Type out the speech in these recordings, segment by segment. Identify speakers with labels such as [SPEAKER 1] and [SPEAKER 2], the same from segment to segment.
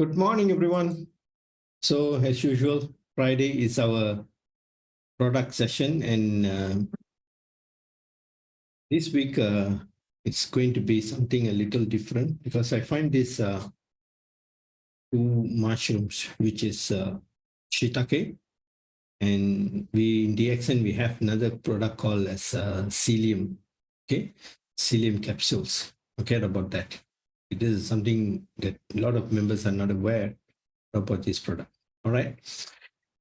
[SPEAKER 1] Good morning, everyone. So, as usual, Friday is our product session, and this week it's going to be something a little different because I find this two mushrooms, which is Shiitake, and we in DXN we have another product called as Scelium. Okay, Scelium capsules. Okay, about that. This is something that a lot of members are not aware about this product. All right.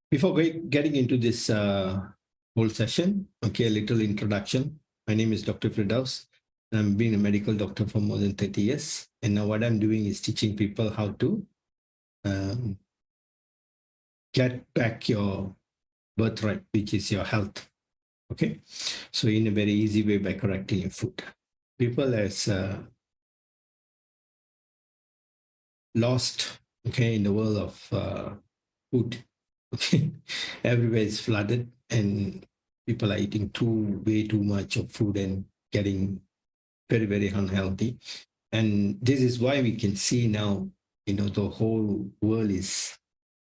[SPEAKER 1] Before getting into this whole session, okay, a little introduction. My name is Dr. Firdaus. I've been a medical doctor for more than 30 years. And now what I'm doing is teaching people how to get back your birthright, which is your health. Okay. So in a very easy way by correcting your food. People as lost, okay, in the world of food. Okay. Everywhere is flooded and people are eating way too much of food and getting very, very unhealthy. And this is why we can see now, the whole world is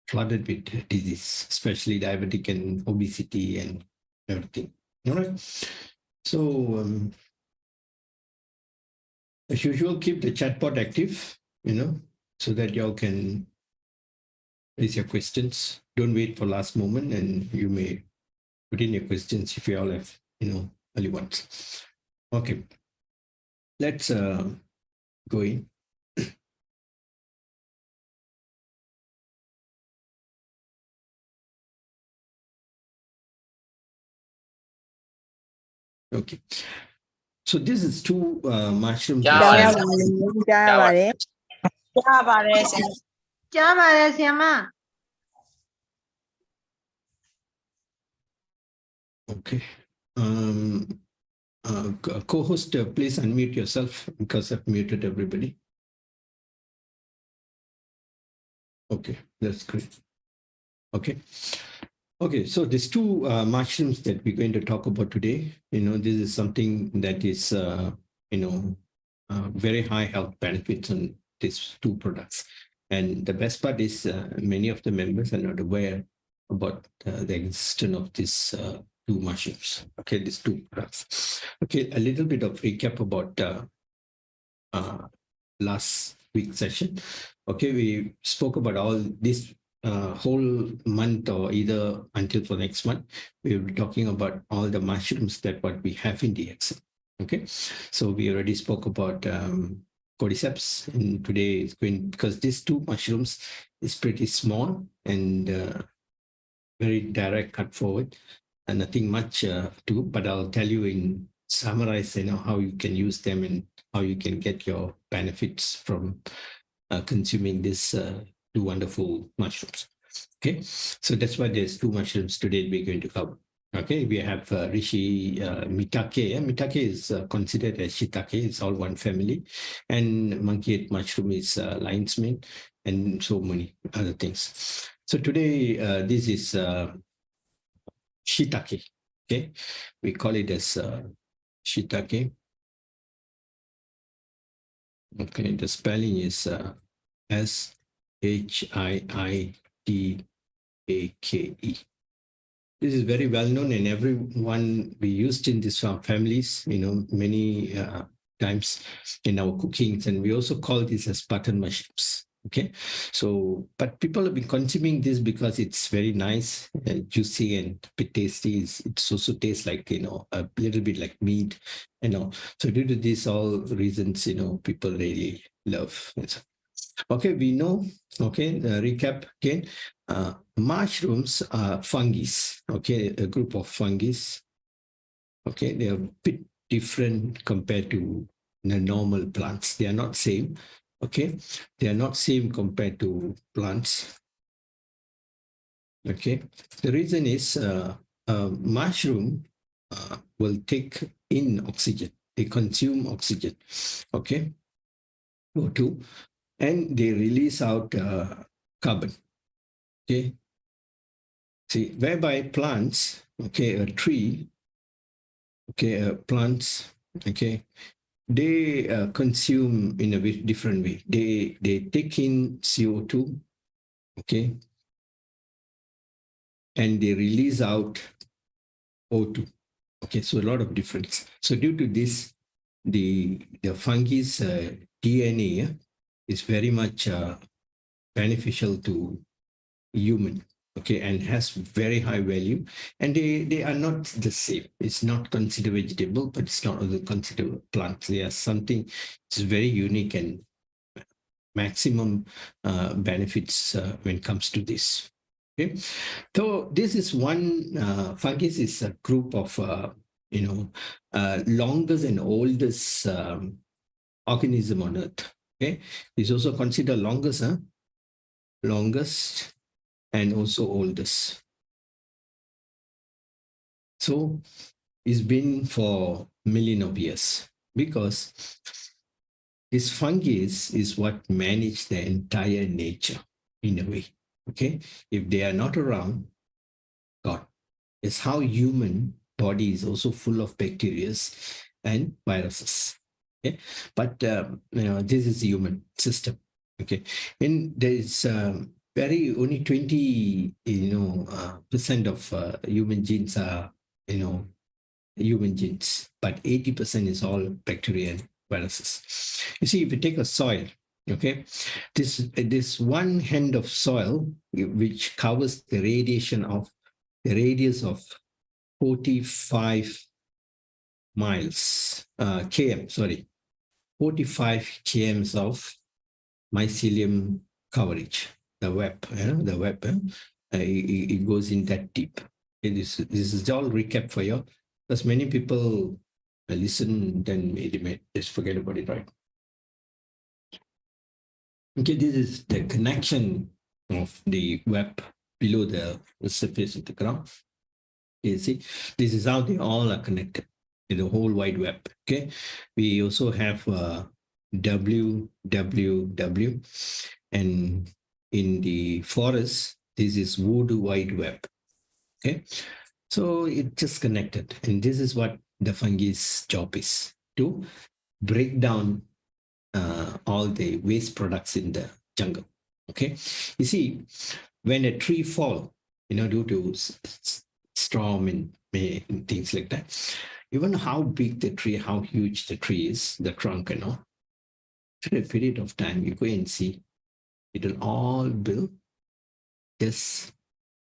[SPEAKER 1] flooded with disease, especially diabetic and obesity and everything. All right. So as usual, keep the chatbot active, so that y'all can raise your questions. Don't wait for last moment, and you may put in your questions if you all have, early ones. Okay, let's go in. Okay, so this is two mushrooms. Okay. Co-host, please unmute yourself because I've muted everybody. Okay, that's great. Okay. Okay, so these two mushrooms that we're going to talk about today, this is something that is, very high health benefits on these two products. And the best part is many of the members are not aware about the existence of these two mushrooms. Okay, these two products. Okay, a little bit of recap about last week's session. Okay, we spoke about all this whole month or either until for next month. We will be talking about all the mushrooms that what we have in DXN. Okay, so we already spoke about cordyceps, and today it's going because these two mushrooms is pretty small and very direct cut forward, and nothing much to. But I'll tell you in summarize, how you can use them and how you can get your benefits from consuming these two wonderful mushrooms. Okay, so that's why there's two mushrooms today we're going to cover. Okay, we have Rishi Mitake. Mitake is considered as Shiitake. It's all one family. And monkey-head mushroom is lion's mane, and so many other things. So today, this is Shiitake. Okay, we call it as Shiitake. Okay, the spelling is Shiitake. This is very well known, and everyone we used in these families, many times in our cookings, and we also call this as button mushrooms. Okay, so but people have been consuming this because it's very nice, juicy, and a bit tasty. It also tastes like a little bit like meat, So due to these all reasons, people really love it. Okay, we know. Okay, recap again. Mushrooms are fungi. Okay, a group of fungi. Okay, they are a bit different compared to the normal plants. They are not same. Okay, they are not same compared to plants. Okay, the reason is mushroom will take in oxygen. They consume oxygen. Okay, O2, and they release out carbon. Okay, see, whereby plants, okay, a tree, okay, plants, okay, they consume in a different way. They take in CO2, okay, and they release out O2. Okay, so a lot of difference. So due to this, the fungi's DNA is very much beneficial to human, okay, and has very high value. And they are not the same. It's not considered vegetable, but it's not also considered plants. They are something. It's very unique and maximum benefits when it comes to this. Okay, so this is one fungus is a group of longest and oldest organism on earth. Okay, it's also considered longest and also oldest. So it's been for millions of years because this fungus is what manage the entire nature in a way. Okay, if they are not around, God, it's how human body is also full of bacteria and viruses. Okay, but this is the human system. Okay, and there's very only 20 percent of human genes are human genes, but 80% is all bacteria and viruses. You see, if you take a soil, okay, this one hand of soil which covers the radius of 45 miles, km, sorry, 45 kms of mycelium coverage, the web, it goes in that deep. This is all recap for you, because many people listen, then they may just forget about it, right? Okay, this is the connection of the web below the surface of the ground. You see, this is how they all are connected in the whole wide web. Okay, we also have WWW, and in the forest, this is Wood Wide Web. Okay, so it just connected, and this is what the fungi's job is, to break down all the waste products in the jungle. Okay, you see, when a tree fall, due to storm and things like that, even how big the tree, how huge the tree is, the trunk, after a period of time, you go and see, it'll all just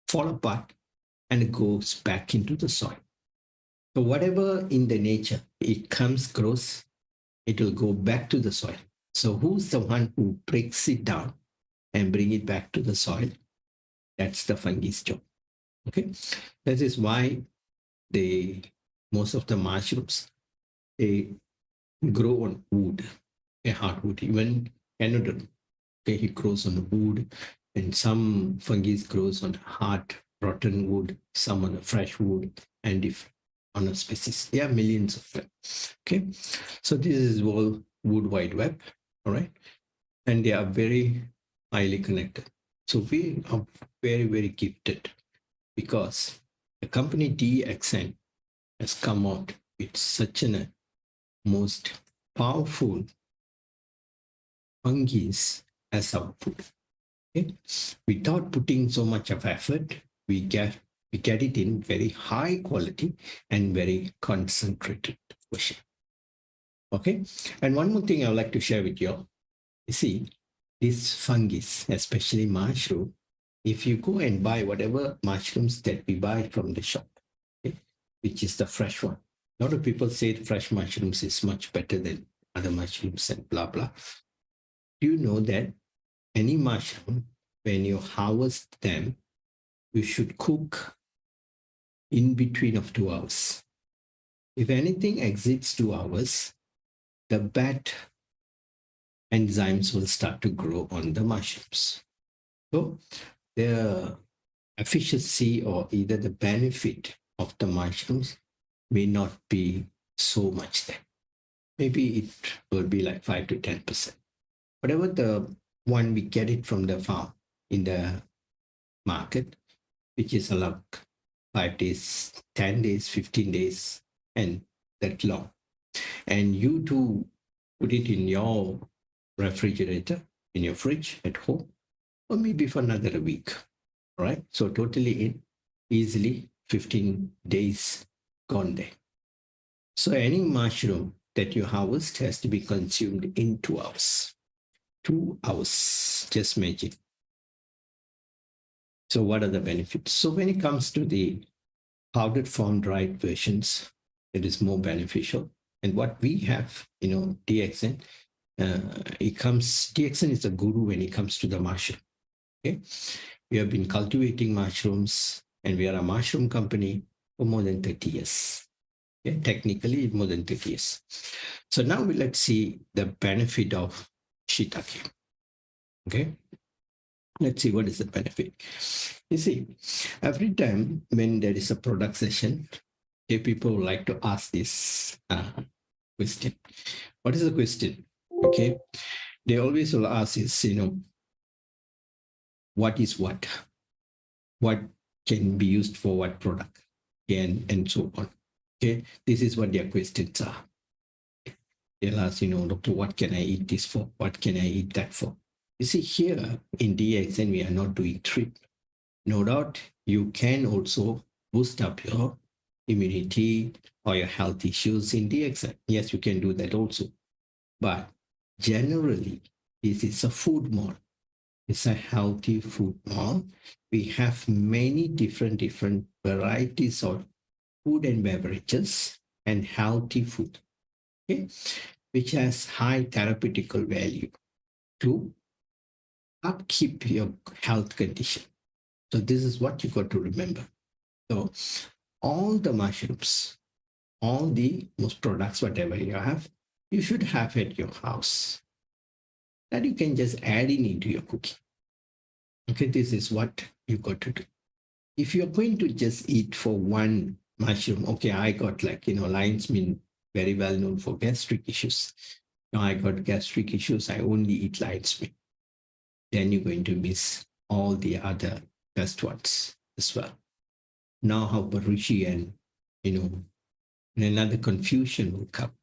[SPEAKER 1] fall apart and it goes back into the soil. So whatever in the nature, it grows, it will go back to the soil. So who's the one who breaks it down and bring it back to the soil? That's the fungi's job. Okay, that is why most of the mushrooms, they grow on wood, a hardwood, even anodon. Okay, it grows on wood, and some fungi grows on hard rotten wood, some on a fresh wood, and if on a species. There are millions of them. Okay, so this is all wood wide web. All right, and they are very highly connected. So we are very, very gifted because the company DXN has come out with such a most powerful fungi as our food. Okay? Without putting so much of effort, we get it in very high quality and very concentrated version. Okay, and one more thing I would like to share with you. You see, these fungi, especially mushroom, if you go and buy whatever mushrooms that we buy from the shop, okay, which is the fresh one, a lot of people say fresh mushrooms is much better than other mushrooms and blah blah. Do you know that any mushroom, when you harvest them, you should cook in between of 2 hours. If anything exceeds 2 hours, the bad enzymes will start to grow on the mushrooms. So the efficiency or either the benefit of the mushrooms may not be so much there. Maybe it will be like 5 to 10%. Whatever the one we get it from the farm in the market, which is like 5 days, 10 days, 15 days, and that long. And you do put it in your refrigerator, in your fridge at home, or maybe for another week. All right. So totally in easily 15 days gone there. So any mushroom that you harvest has to be consumed in 2 hours. 2 hours, just imagine. So what are the benefits? So when it comes to the powdered form dried versions, it is more beneficial. And what we have, DXN, DXN is a guru when it comes to the mushroom. Okay, we have been cultivating mushrooms, and we are a mushroom company for more than 30 years. Okay, technically more than 30 years. So now let's see the benefit of shiitake. Okay, let's see what is the benefit. You see, every time when there is a product session, people like to ask this question. What is the question? Okay, they always will ask is, what is what? What can be used for what product? And so on. Okay, this is what their questions are. They'll ask, doctor, what can I eat this for? What can I eat that for? You see, here in DXN, we are not doing treatment. No doubt, you can also boost up your immunity or your health issues in DXN. Yes, you can do that also. But generally, this is a food mall. It's a healthy food mall. We have many different varieties of food and beverages and healthy food, okay, which has high therapeutical value to upkeep your health condition. So this is what you got to remember. So all the mushrooms, all the most products, whatever you have, you should have at your house. That you can just add into your cooking. Okay, this is what you got to do. If you're going to just eat for one mushroom, okay, I got lion's mane, very well known for gastric issues. Now I got gastric issues, I only eat lion's mane. Then you're going to miss all the other best ones as well. Now how about Rishi and, another confusion will come.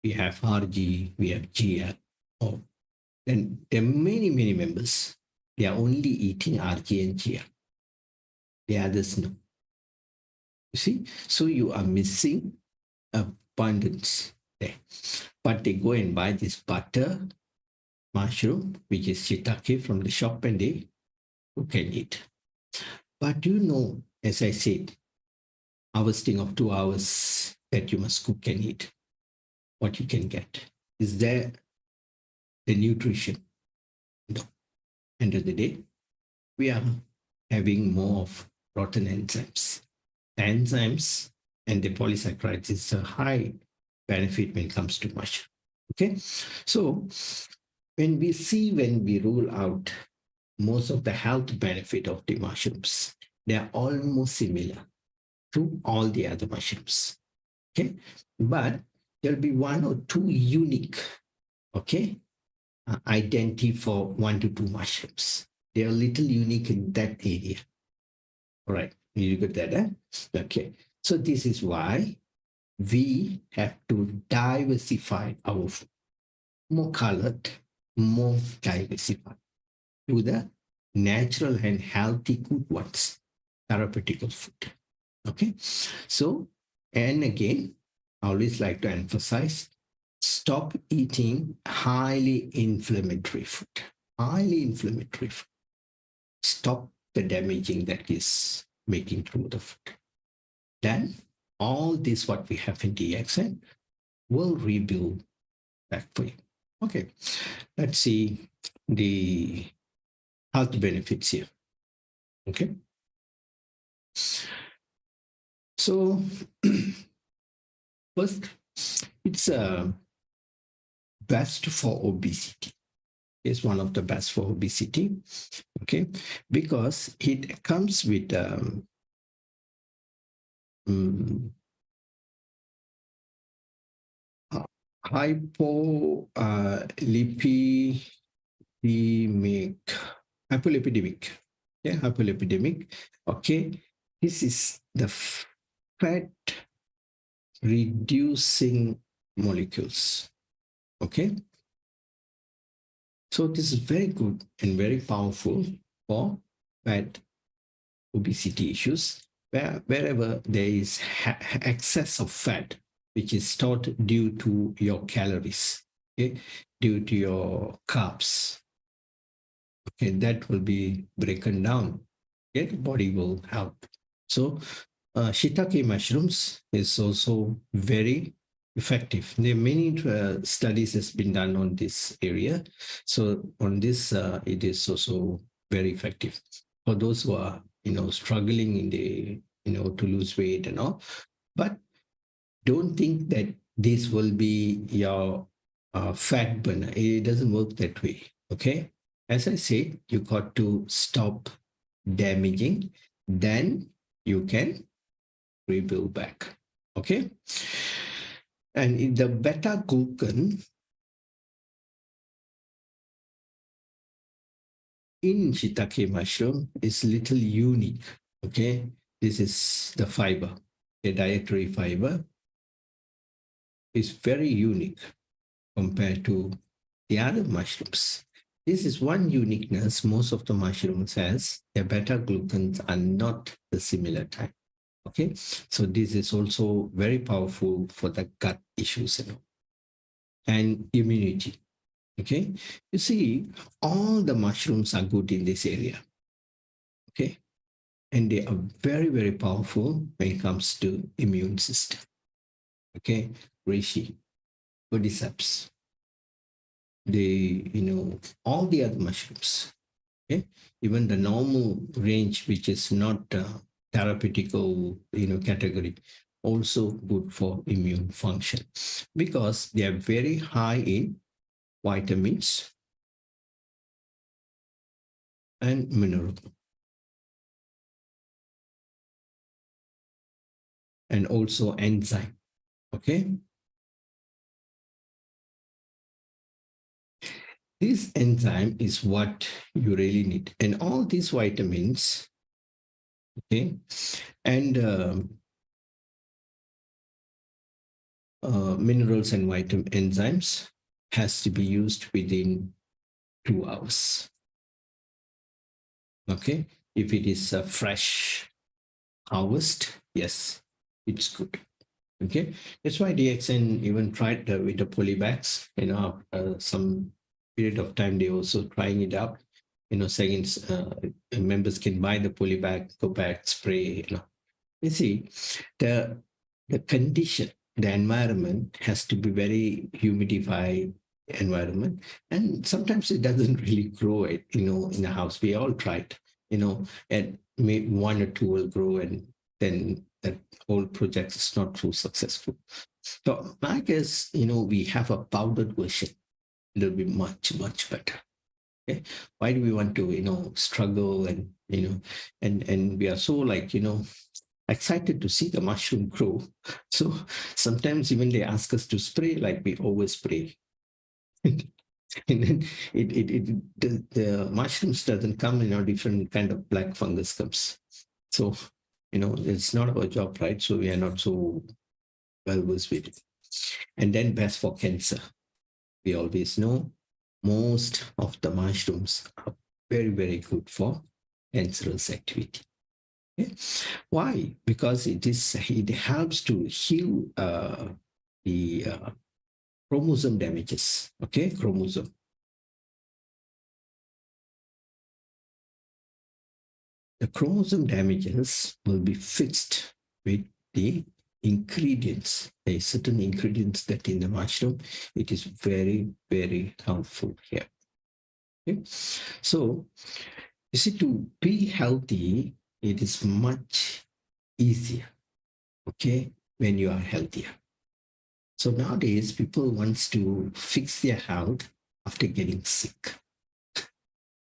[SPEAKER 1] We have RG, we have GL. Oh, then there are many members. They are only eating RG and GL. The others no. You see, so you are missing abundance there. But they go and buy this butter mushroom, which is shiitake from the shop, and they cook and eat. But as I said, harvesting of 2 hours that you must cook and eat, what you can get. Is there the nutrition? No. End of the day, we are having more of rotten enzymes. Enzymes and the polysaccharides is a high benefit when it comes to mushroom. Okay, so when we rule out most of the health benefit of the mushrooms, they are almost similar to all the other mushrooms. Okay, but there'll be one or two unique, okay, identity for 1 to 2 mushrooms. They are a little unique in that area. All right, you got that, eh? Okay, so this is why we have to diversify our food, more colored, more diversified to the natural and healthy good ones, therapeutical food. Okay, so, and again, I always like to emphasize, stop eating highly inflammatory food. Highly inflammatory food. Stop the damaging that is making through the food. Then all this what we have in DXN will rebuild back for you. Okay, let's see the health benefits here. Okay, so first, it's best for obesity. It's one of the best for obesity. Okay, because it comes with hypolipidemic, yeah, hypolipidemic. Okay, this is the fat reducing molecules. Okay. So this is very good and very powerful for fat obesity issues, wherever there is excess of fat, which is stored due to your calories, okay, due to your carbs, okay, that will be broken down. Okay, the body will help. So, shiitake mushrooms is also very effective. There are many studies has been done on this area. So on this, it is also very effective for those who are, struggling in the, to lose weight and all. But don't think that this will be your fat burner. It doesn't work that way. Okay. As I said, you got to stop damaging, then you can rebuild back. Okay. And in the beta-glucan in shiitake mushroom is little unique. Okay. This is the fiber, the dietary fiber is very unique compared to the other mushrooms. This is one uniqueness most of the mushrooms has. Their beta-glucans are not the similar type. Okay, so this is also very powerful for the gut issues and immunity. Okay, you see, all the mushrooms are good in this area. Okay, and they are very, very powerful when it comes to immune system. Okay, reishi, cordyceps, all the other mushrooms. Okay, even the normal range, which is not therapeutical, category, also good for immune function because they are very high in vitamins and mineral and also enzyme. Okay, this enzyme is what you really need, and all these vitamins, okay, and minerals and vitamin enzymes has to be used within 2 hours. Okay, if it is a fresh harvest, yes, it's good. Okay, that's why DXN even tried with the polybags. Some period of time they also trying it out. Saying members can buy the polybag, go back, spray. You see, the condition, the environment has to be very humidified environment, and sometimes it doesn't really grow it. In a house, we all tried. And maybe one or two will grow, and then that whole project is not so successful. So I guess we have a powdered version. It'll be much better. Okay? Why do we want to struggle and we are so excited to see the mushroom grow. So sometimes even they ask us to spray, like we always spray. And then the mushrooms doesn't come in a different kind of black fungus comes. So, it's not our job, right? So we are not so well versed with it. And then best for cancer. We always know most of the mushrooms are very, very good for cancerous activity. Okay? Why? Because it helps to heal the chromosome damages. Okay, chromosome. The chromosome damages will be fixed with the ingredients. There are certain ingredients that in the mushroom, it is very, very helpful here. Okay? So, you see, to be healthy, it is much easier, okay, when you are healthier. So nowadays, people wants to fix their health after getting sick.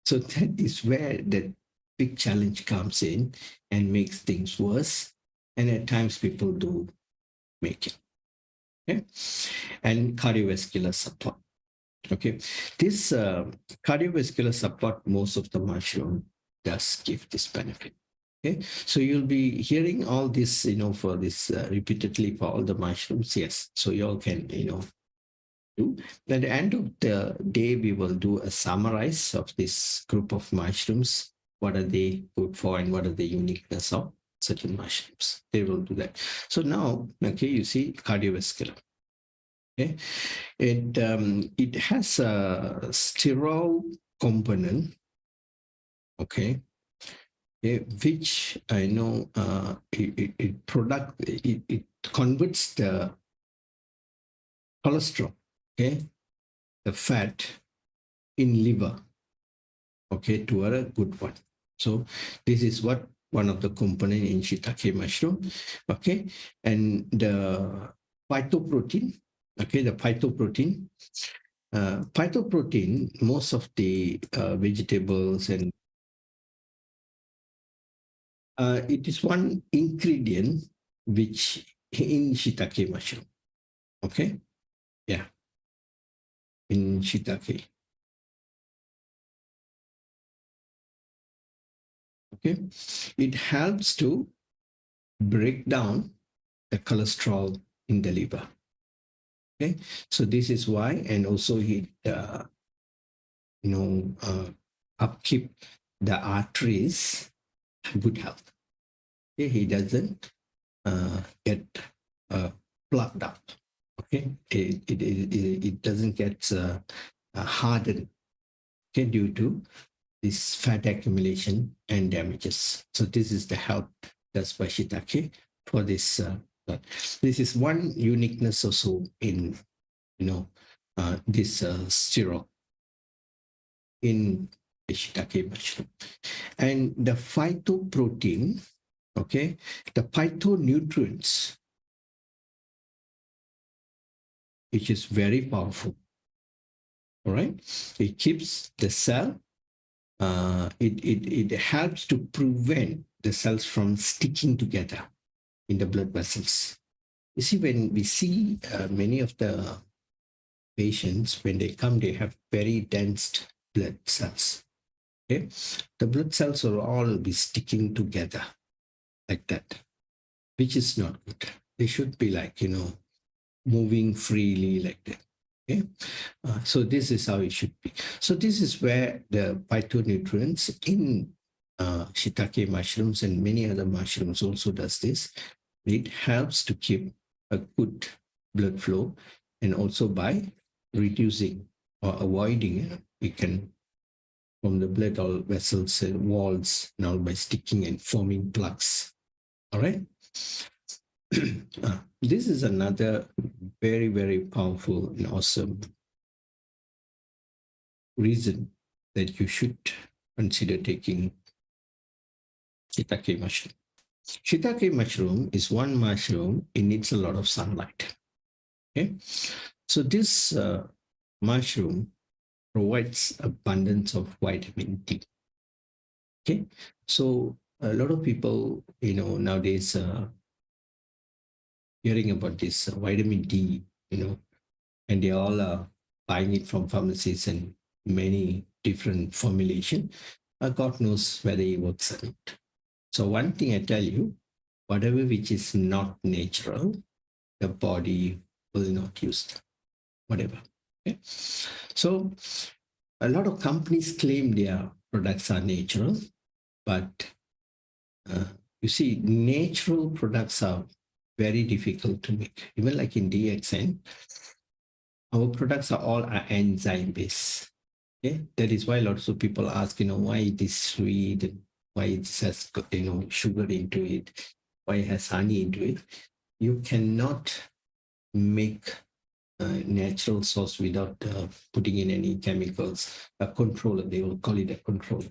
[SPEAKER 1] So that is where the big challenge comes in and makes things worse. And at times people do make it. Okay? And cardiovascular support. Okay. This cardiovascular support, most of the mushroom does give this benefit. Okay, so you'll be hearing all this, for this repeatedly for all the mushrooms. Yes, so you all can, do. At the end of the day, we will do a summarize of this group of mushrooms. What are they good for and what are the uniqueness of certain mushrooms? They will do that. So now, okay, you see cardiovascular. Okay, it has a sterol component. Okay, which I know it converts the cholesterol, okay, the fat in liver, okay, to a good one. So this is what one of the component in shiitake mushroom, okay, and the phytoprotein, okay, the phytoprotein. Phytoprotein, most of the vegetables and it is one ingredient which in shiitake mushroom. Okay, yeah, in shiitake. Okay, it helps to break down the cholesterol in the liver. Okay, so this is why, and also it upkeep the arteries good health. Okay, he doesn't get plugged up. Okay, it doesn't get hardened. Okay, due to this fat accumulation and damages. So this is the help that's by shiitake for this. This is one uniqueness also in this sterol in the shiitake mushroom. And the phytoprotein, okay, the phytonutrients, which is very powerful. All right, it keeps the cell. It helps to prevent the cells from sticking together in the blood vessels. You see, when we see many of the patients, when they come, they have very dense blood cells. Okay, the blood cells will all be sticking together like that, which is not good. They should be like moving freely like that. Okay, so this is how it should be. So this is where the phytonutrients in shiitake mushrooms and many other mushrooms also does this. It helps to keep a good blood flow, and also by reducing or avoiding, it can from the blood all vessels and walls now by sticking and forming plugs. All right. This is another very, very powerful and awesome reason that you should consider taking shiitake mushroom. Shiitake mushroom is one mushroom. It needs a lot of sunlight. Okay, so this mushroom provides abundance of vitamin D. Okay, so a lot of people, nowadays hearing about this vitamin D, and they all are buying it from pharmacies and many different formulation. God knows whether it works or not. So one thing I tell you, whatever which is not natural, the body will not use them, whatever. Okay? So a lot of companies claim their products are natural, but you see, natural products are very difficult to make. Even like in DXN, our products are all enzyme based. Okay, that is why lots of people ask, why it is sweet and why it has sugar into it, why it has honey into it. You cannot make natural sauce without putting in any chemicals. A controller, they will call it a controller.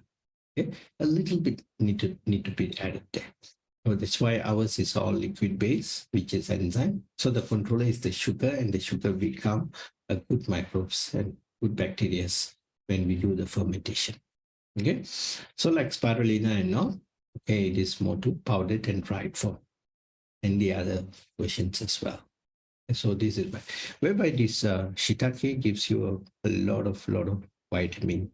[SPEAKER 1] Okay, a little bit need to be added there. So that's why ours is all liquid base, which is enzyme. So the controller is the sugar, and the sugar become a good microbes and good bacteria when we do the fermentation. Okay, so like spirulina and all, okay, it is more to powdered and dried form, and the other versions as well. So this is whereby this shiitake gives you a lot of vitamin.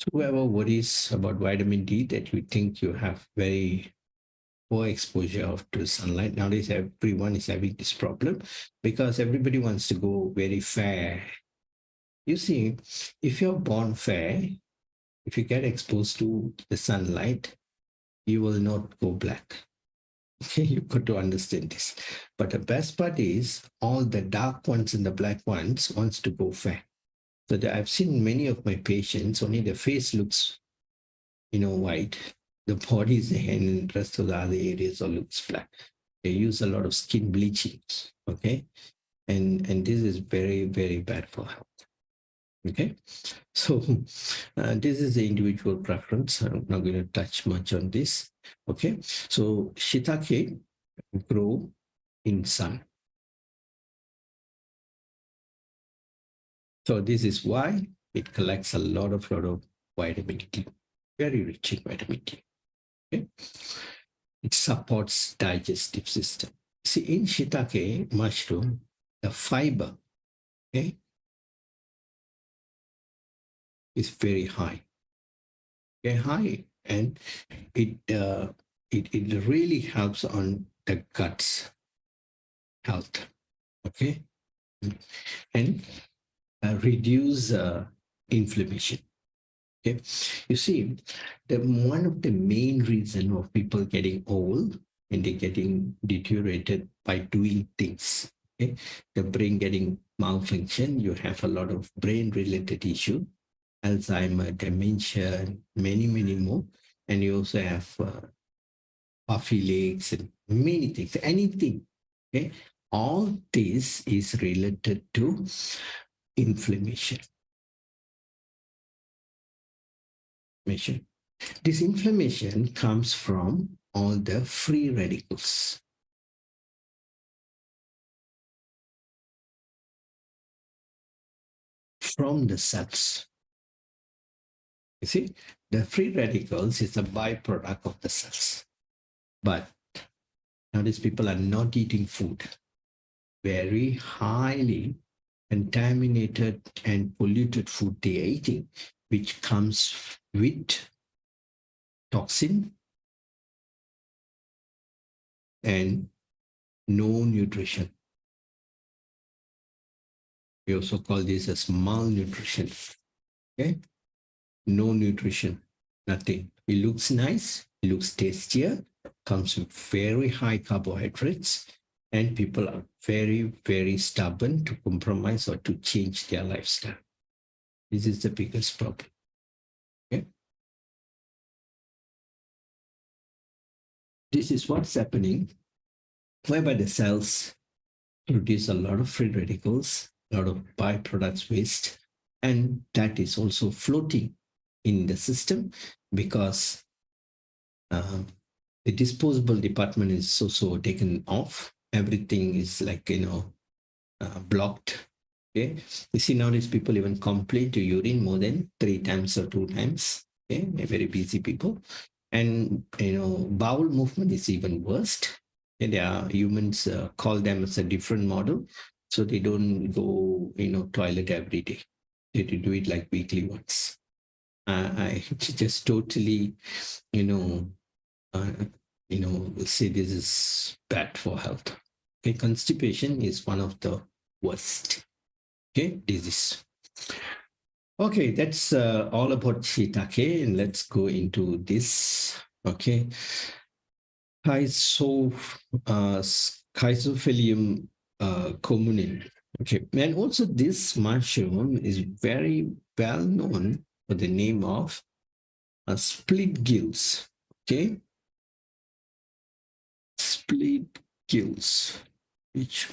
[SPEAKER 1] So whoever worries about vitamin D that you think you have very poor exposure of to sunlight. Nowadays, everyone is having this problem because everybody wants to go very fair. You see, if you're born fair, if you get exposed to the sunlight, you will not go black. Okay, you've got to understand this. But the best part is all the dark ones and the black ones wants to go fair. So I've seen many of my patients, only the face looks, white. The body is there and the rest of the other areas all looks black. They use a lot of skin bleachings, okay? And this is very, very bad for health. Okay, so this is the individual preference. I'm not going to touch much on this. Okay, so shiitake grow in sun. So this is why it collects a lot of vitamin D, very rich in vitamin D. Okay, it supports digestive system. See, in shiitake mushroom, the fiber, okay, is very high. Very high, and it really helps on the guts health. Okay, and reduce inflammation. Okay, you see, one of the main reason of people getting old and they getting deteriorated by doing things. Okay, the brain getting malfunction. You have a lot of brain-related issue, Alzheimer, dementia, many more, and you also have puffy legs and many things. Anything. Okay, all this is related to inflammation. This inflammation comes from all the free radicals. From the cells. You see, the free radicals is a byproduct of the cells. But nowadays people are not eating food. Very highly contaminated and polluted food they are eating, which comes with toxin and no nutrition. We also call this as malnutrition. Okay, no nutrition, nothing. It looks nice, it looks tastier, comes with very high carbohydrates, and people are very, very stubborn to compromise or to change their lifestyle. This is the biggest problem. Okay? This is what's happening, whereby the cells produce a lot of free radicals, a lot of byproducts waste, and that is also floating in the system because the disposable department is also taken off. Everything is like, blocked. Okay. You see, nowadays people even complain to urine more than 3 times or 2 times. Okay. They're very busy people. And, bowel movement is even worst. Okay? There are humans call them as a different model. So they don't go, toilet every day. They do it like weekly once. I just totally, say this is bad for health. Okay, constipation is one of the worst. Okay, disease. Okay, that's all about shiitake, and let's go into this. Okay, Schizophyllum communin. Okay, and also this mushroom is very well known for the name of Splitgills. Okay, Splitgills, which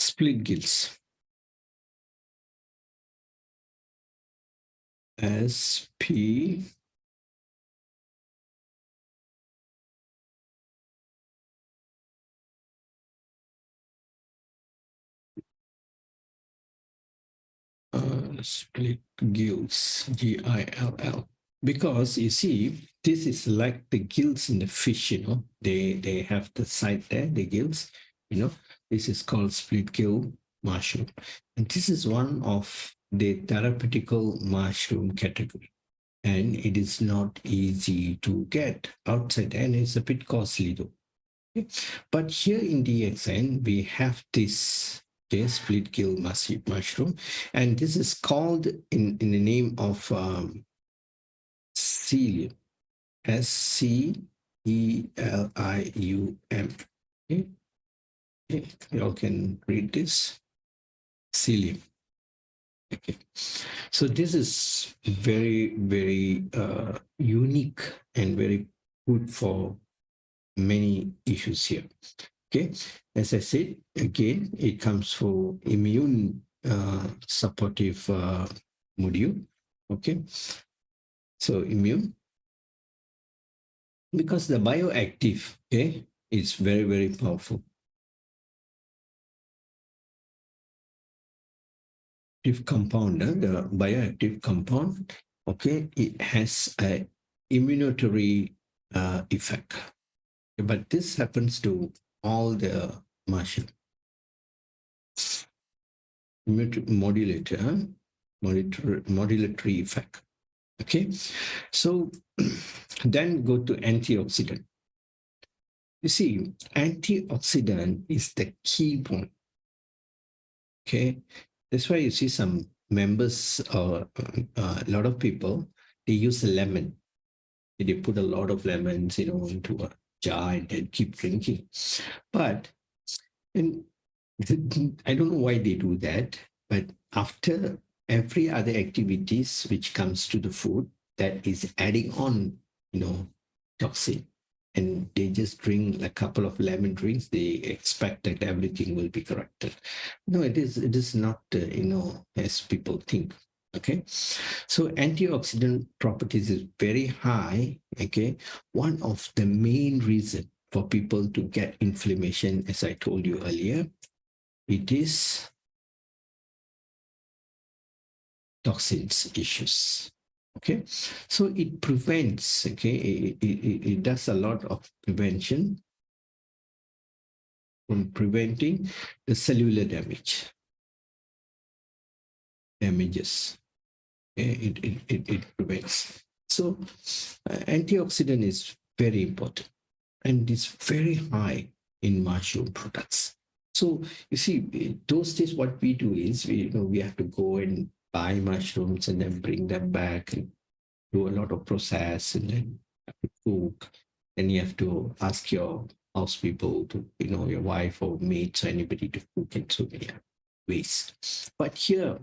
[SPEAKER 1] Splitgills. SP Splitgills, GILL. Because you see, this is like the gills in the fish, they have the side there, the gills, this is called split gill. mushroom. And this is one of the therapeutical mushroom category. And it is not easy to get outside, and it's a bit costly though. Okay. But here in DXN, we have this split gill mushroom, and this is called in the name of Scelium, Scelium. Okay. Okay. You all can read this, Scelium. Okay. So this is very, very unique and very good for many issues here. Okay, as I said, again, it comes for immune supportive module. Okay, so immune, because the bioactive, okay, is very, very powerful. Compound, the bioactive compound, okay, it has a immunotary effect. But this happens to all the mushroom. Modulatory effect. Okay, so then go to antioxidant. You see, antioxidant is the key point. Okay, that's why you see some members or a lot of people, they use a lemon. They put a lot of lemons, into a jar and then keep drinking. But and I don't know why they do that, but after every other activities which comes to the food, that is adding on, toxin, and they just drink a couple of lemon drinks, they expect that everything will be corrected. No, it is not, as people think. Okay, so antioxidant properties is very high. Okay, one of the main reason for people to get inflammation, as I told you earlier, it is toxins issues. Okay, so it prevents, okay, it does a lot of prevention from preventing the cellular damages. Okay? It prevents. So antioxidant is very important, and it's very high in mushroom products. So you see, those days what we do is we have to go and buy mushrooms and then bring them back and do a lot of process and then have to cook. And you have to ask your house people to, your wife or mates or anybody to cook in so many ways. But here,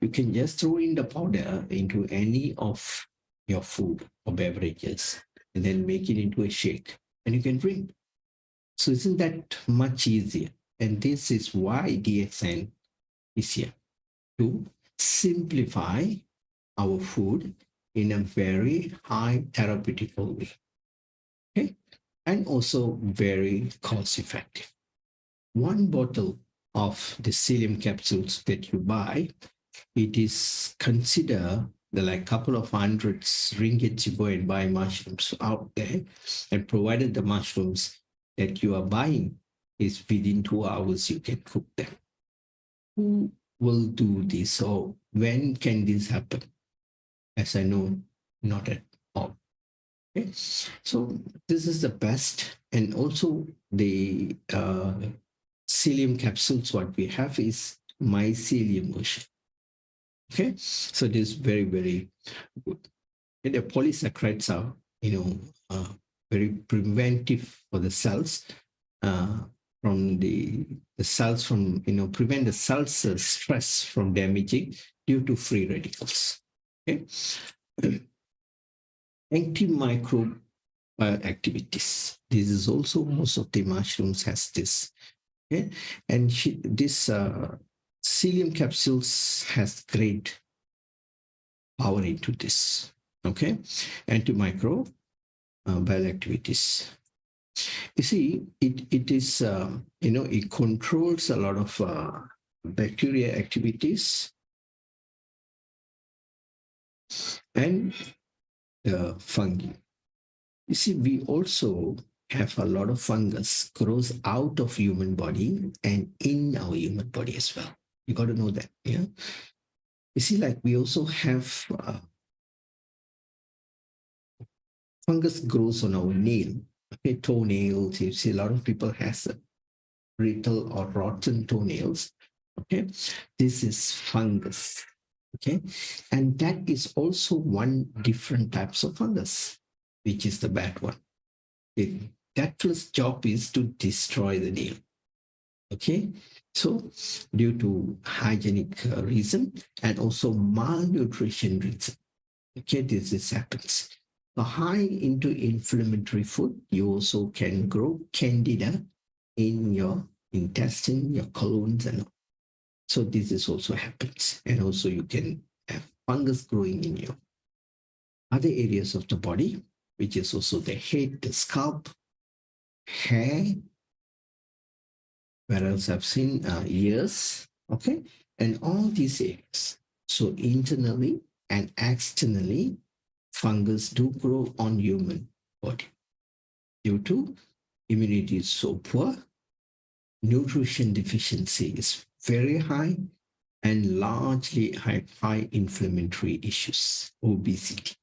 [SPEAKER 1] you can just throw in the powder into any of your food or beverages and then make it into a shake and you can drink. So isn't that much easier? And this is why DXN is here, to simplify our food in a very high therapeutical way. Okay, and also very cost effective. One bottle of the Scelium capsules that you buy, it is considered like couple of hundreds ringgits. You go and buy mushrooms out there, and provided the mushrooms that you are buying is within 2 hours, you can cook them. Who will do this, or when can this happen? As I know, not at all. Okay, so this is the best. And also the Scelium capsules, what we have is mycelium version. Okay, so it is very, very good. And the polysaccharides are, very preventive for the cells, from the cells from, prevent the cells stress from damaging due to free radicals. Okay, antimicrobial activities. This is also, most of the mushrooms has this. Okay, and this Scelium capsules has great power into this. Okay, antimicrobial activities. You see, it is, it controls a lot of bacteria activities and fungi. You see, we also have a lot of fungus grows out of human body and in our human body as well. You got to know that. Yeah. You see, like we also have fungus grows on our nail, okay, toenails. You see, a lot of people has brittle or rotten toenails. Okay, this is fungus. Okay, and that is also one different types of fungus, which is the bad one. That first job is to destroy the nail. Okay, so due to hygienic reason and also malnutrition reason, okay, this happens. So high into inflammatory food, you also can grow candida in your intestine, your colons, and all. So this is also happens, and also you can have fungus growing in your other areas of the body, which is also the head, the scalp, hair, where else I've seen ears, okay, and all these areas. So internally and externally, fungus do grow on human body due to immunity is so poor, nutrition deficiency is very high, and largely high inflammatory issues, obesity.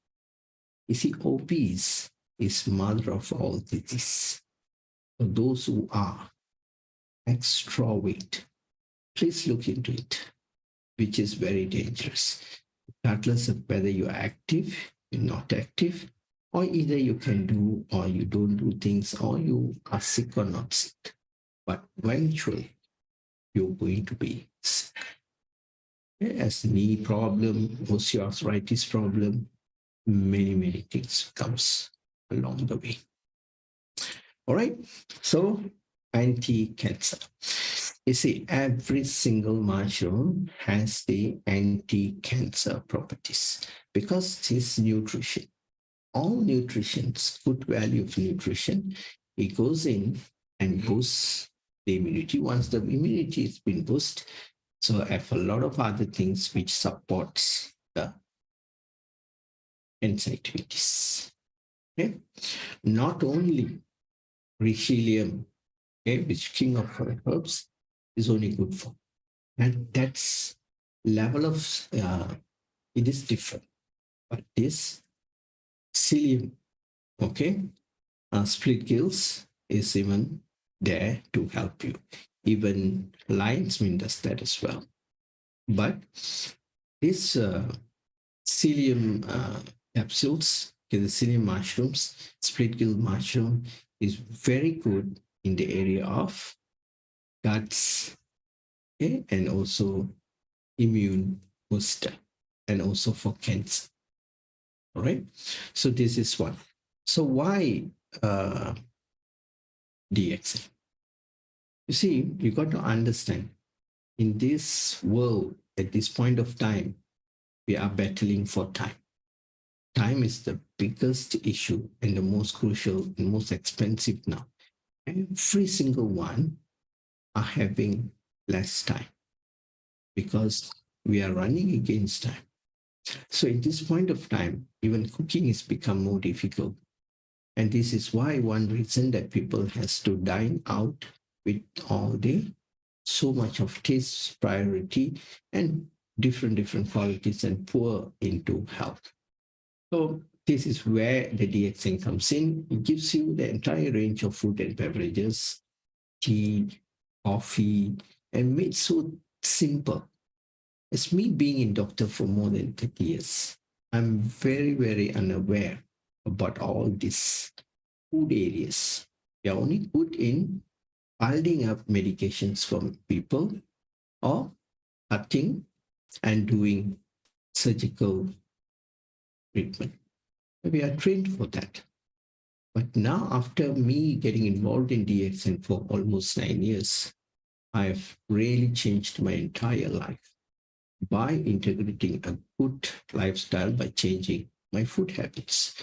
[SPEAKER 1] You see, obese is mother of all disease. For those who are extra weight, please look into it, which is very dangerous. Regardless of whether you're active, you're not active, or either you can do or you don't do things, or you are sick or not sick. But eventually, you're going to be sick. As knee problem, osteoarthritis problem, many things comes along the way. All right, so anti-cancer. You see, every single mushroom has the anti-cancer properties because it's nutrition. All nutrition's good value of nutrition, it goes in and boosts the immunity. Once the immunity has been boosted, so I have a lot of other things which supports the cancer activities. Okay? Not only Scelium, okay, which king of herbs, is only good for. And that's level of it is different. But this Scelium, okay, Splitgills is even there to help you. Even lion's mane does that as well. But this Scelium capsules, okay, the Scelium mushrooms, Splitgill mushroom is very good in the area of guts, okay, and also immune booster, and also for cancer. All right. So this is one. So why DXN? You see, you got to understand in this world at this point of time, we are battling for time. Time is the biggest issue and the most crucial and most expensive now. Every single one are having less time because we are running against time. So at this point of time, even cooking has become more difficult. And this is why one reason that people has to dine out with all day, so much of taste priority and different qualities and poor into health. So this is where the DXN comes in. It gives you the entire range of food and beverages, tea, coffee, and made so simple. As me being a doctor for more than 30 years, I'm very unaware about all these food areas. They're only good in piling up medications from people or cutting and doing surgical treatment. We are trained for that. But now, after me getting involved in DXN for almost 9 years, I've really changed my entire life by integrating a good lifestyle by changing my food habits.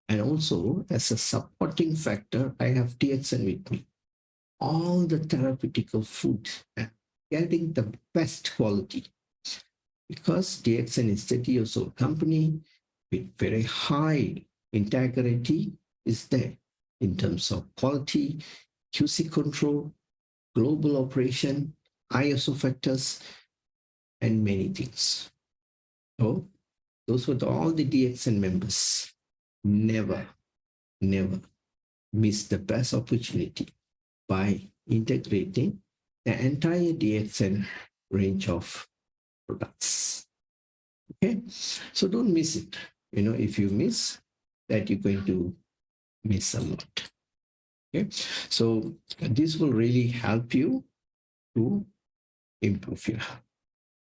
[SPEAKER 1] And also, as a supporting factor, I have DXN with me. All the therapeutical food, getting the best quality. Because DXN is 30 years old company with very high integrity is there in terms of quality, QC control, global operation, ISO factors, and many things. So those were all the DXN members. Never, never miss the best opportunity by integrating the entire DXN range of products. Okay, so don't miss it. If you miss that, you're going to miss a lot. Okay, so this will really help you to improve your health.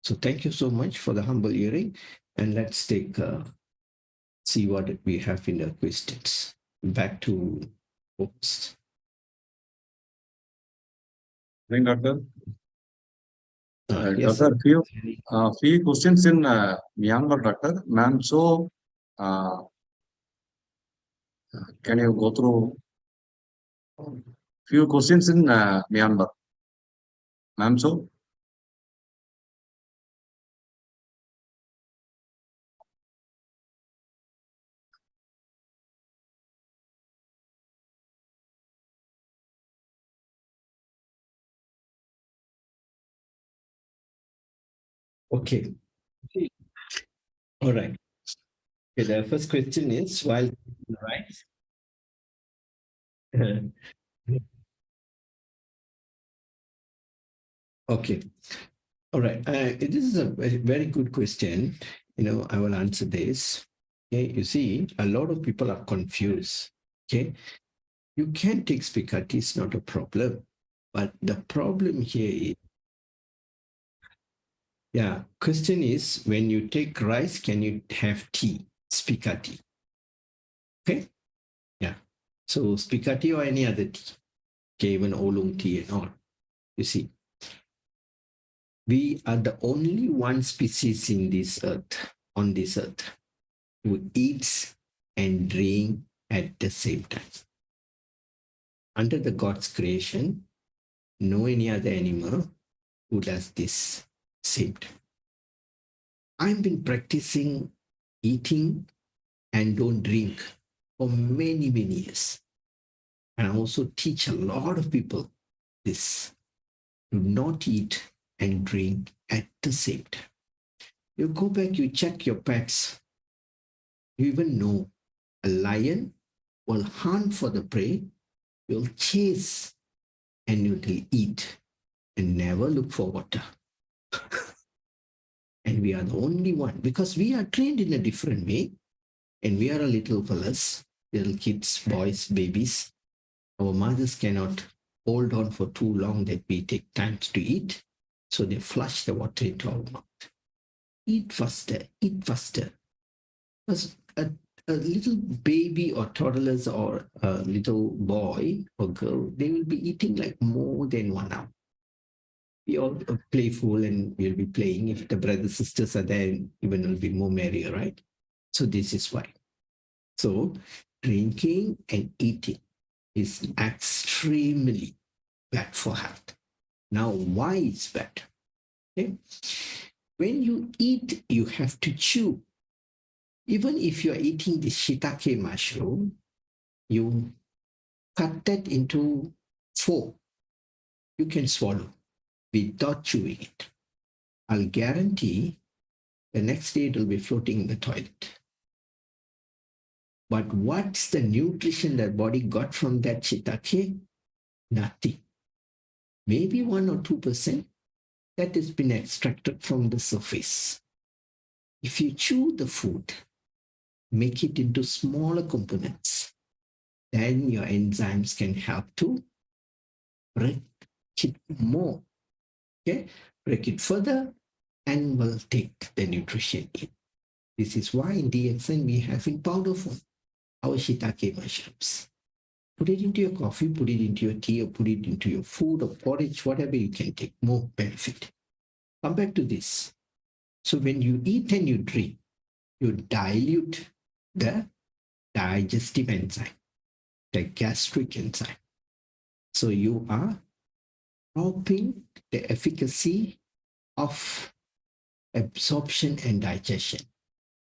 [SPEAKER 1] So thank you so much for the humble hearing, and let's see what we have in the questions. Back to host.
[SPEAKER 2] Thank you, Doctor.
[SPEAKER 1] Yes,
[SPEAKER 2] Doctor, few questions in Myanmar, Doctor. Ma'am, so can you go through few questions in Myanmar? Ma'am, so
[SPEAKER 1] okay. All right. Okay, the first question is, while rice. Okay. All right. This is a very good question. I will answer this. Okay. You see, a lot of people are confused. Okay. You can take spaghetti, it's not a problem. But the problem here is, question is, when you take rice, can you have tea? Spaghetti. Okay. Yeah. So spaghetti or any other tea. Okay, even oolong tea and all. You see, we are the only one species on this earth, who eats and drink at the same time. Under the God's creation, no any other animal who does this same time. I've been practicing eating and don't drink for many, many years. And I also teach a lot of people this. Do not eat and drink at the same time. You go back, you check your pets. You even know a lion will hunt for the prey, will chase, and you will eat and never look for water. And we are the only one, because we are trained in a different way, and we are a little fellas, little kids, boys, babies. Our mothers cannot hold on for too long that we take time to eat, so they flush the water into our mouth. Eat faster, eat faster. Because a little baby or toddlers or a little boy or girl, they will be eating like more than 1 hour. We all are playful and we'll be playing. If the brothers, sisters are there, even will be more merrier, right? So this is why. So drinking and eating is extremely bad for health. Now, why is bad? Okay? When you eat, you have to chew. Even if you're eating the shiitake mushroom, you cut that into 4. You can swallow without chewing it. I'll guarantee the next day it will be floating in the toilet. But what's the nutrition that body got from that shiitake? Nothing. Maybe 1 or 2% that has been extracted from the surface. If you chew the food, make it into smaller components, then your enzymes can help to break it more. Okay, break it further and will take the nutrition in. This is why in DXN we have in powder form our shiitake mushrooms. Put it into your coffee, put it into your tea, or put it into your food or porridge, whatever you can take more benefit. Come back to this. So when you eat and you drink, you dilute the digestive enzyme, the gastric enzyme. So you are helping the efficacy of absorption and digestion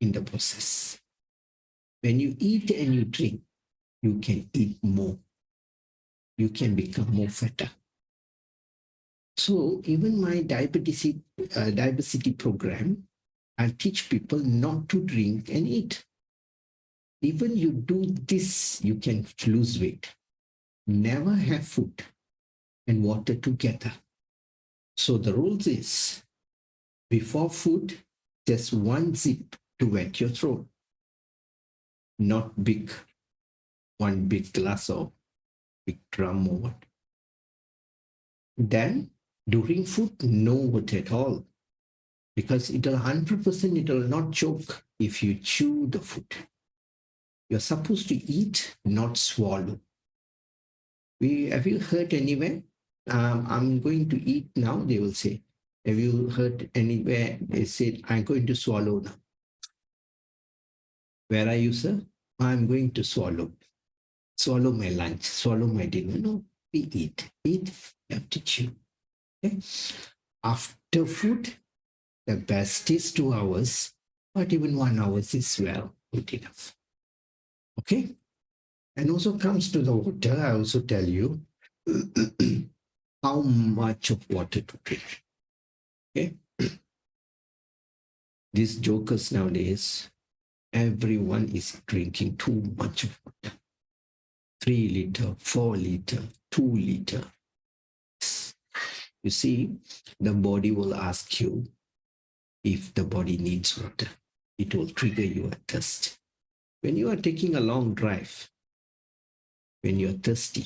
[SPEAKER 1] in the process. When you eat and you drink, you can eat more. You can become more fatter. So even my diversity program, I teach people not to drink and eat. Even you do this, you can lose weight. Never have food and water together. So the rules is, before food, just one sip to wet your throat. Not one big glass or big drum or what. Then during food, no water at all. Because it'll 100% it'll not choke if you chew the food. You're supposed to eat, not swallow. Have you heard anywhere? I'm going to eat now, they will say. Have you heard anywhere they said, I'm going to swallow now? Where are you, sir? I'm going to swallow. Swallow my lunch, swallow my dinner. No, we eat. Eat, you have to chew. Okay? After food, the best is 2 hours, but even 1 hour is well good enough. Okay? And also comes to the water, I also tell you how much of water to drink. Okay? These jokers nowadays, everyone is drinking too much of water. 3 liter, 4 liter, 2 liter. You see, the body will ask you if the body needs water. It will trigger your thirst. When you are taking a long drive, when you're thirsty,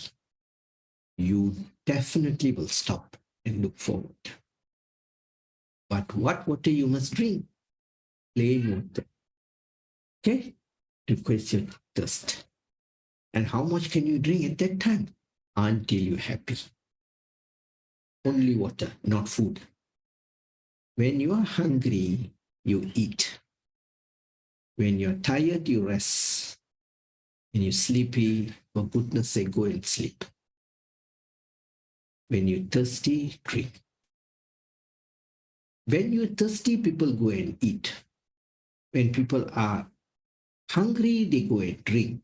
[SPEAKER 1] you definitely will stop and look for water. But what water you must drink? Plain water. Okay? To quench your thirst. And how much can you drink at that time? Until you're happy. Only water, not food. When you are hungry, you eat. When you're tired, you rest. When you're sleepy, for goodness sake, go and sleep. When you're thirsty, drink. When you're thirsty, people go and eat. When people are hungry, they go and drink.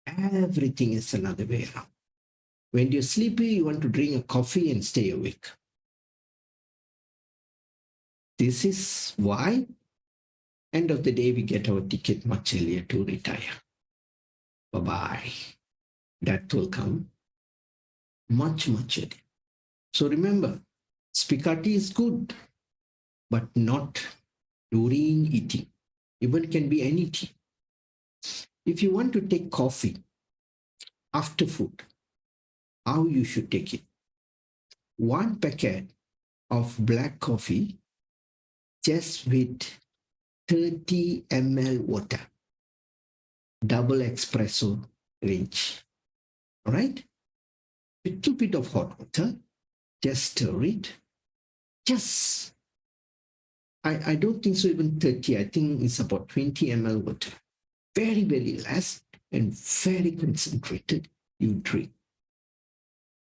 [SPEAKER 1] Everything is another way around. When you're sleepy, you want to drink a coffee and stay awake. This is why, end of the day, we get our ticket much earlier to retire. Bye-bye. That will come much, much earlier. So remember, spaghetti is good, but not during eating. Even can be any tea. If you want to take coffee after food, how you should take it? 1 packet of black coffee just with 30 ml water, double espresso range. All right? Little bit of hot water, just stir it. Just, I don't think so even 30, I think it's about 20 ml water. Very, very less and very concentrated, you drink.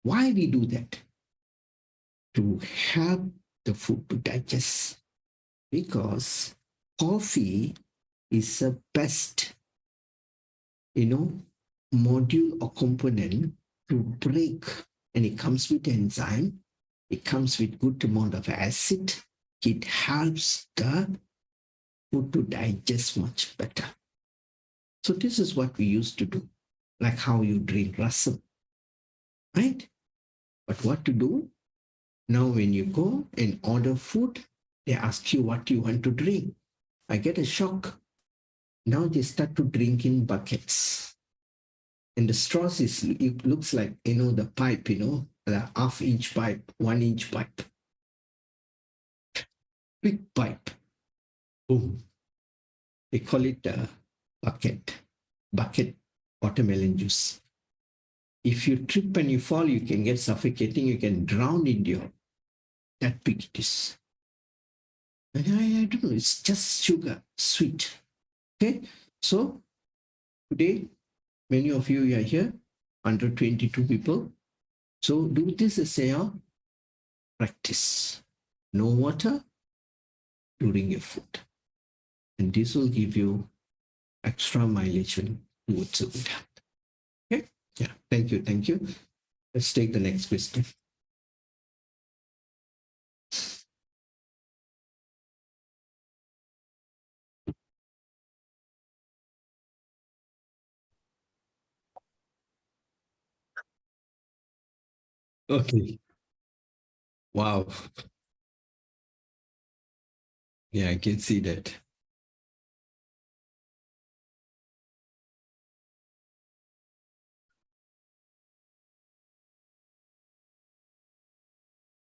[SPEAKER 1] Why we do that? To help the food to digest. Because coffee is the best, module or component to break, and it comes with enzyme, it comes with good amount of acid, it helps the food to digest much better. So this is what we used to do, like how you drink rasam, right? But what to do? Now when you go and order food, they ask you what you want to drink. I get a shock. Now they start to drink in buckets. And the straws it looks like, the pipe, the 1/2-inch pipe, 1-inch pipe. Big pipe. Boom. They call it a bucket watermelon juice. If you trip and you fall, you can get suffocating, you can drown in that big it is. And I don't know, it's just sugar, sweet. Okay, so today, many of you are here, 122 people. So do this as a practice. No water during your food. And this will give you extra mileage towards the good health. Okay, yeah, thank you. Let's take the next question. Okay. Wow. Yeah, I can see that.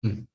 [SPEAKER 1] Mm.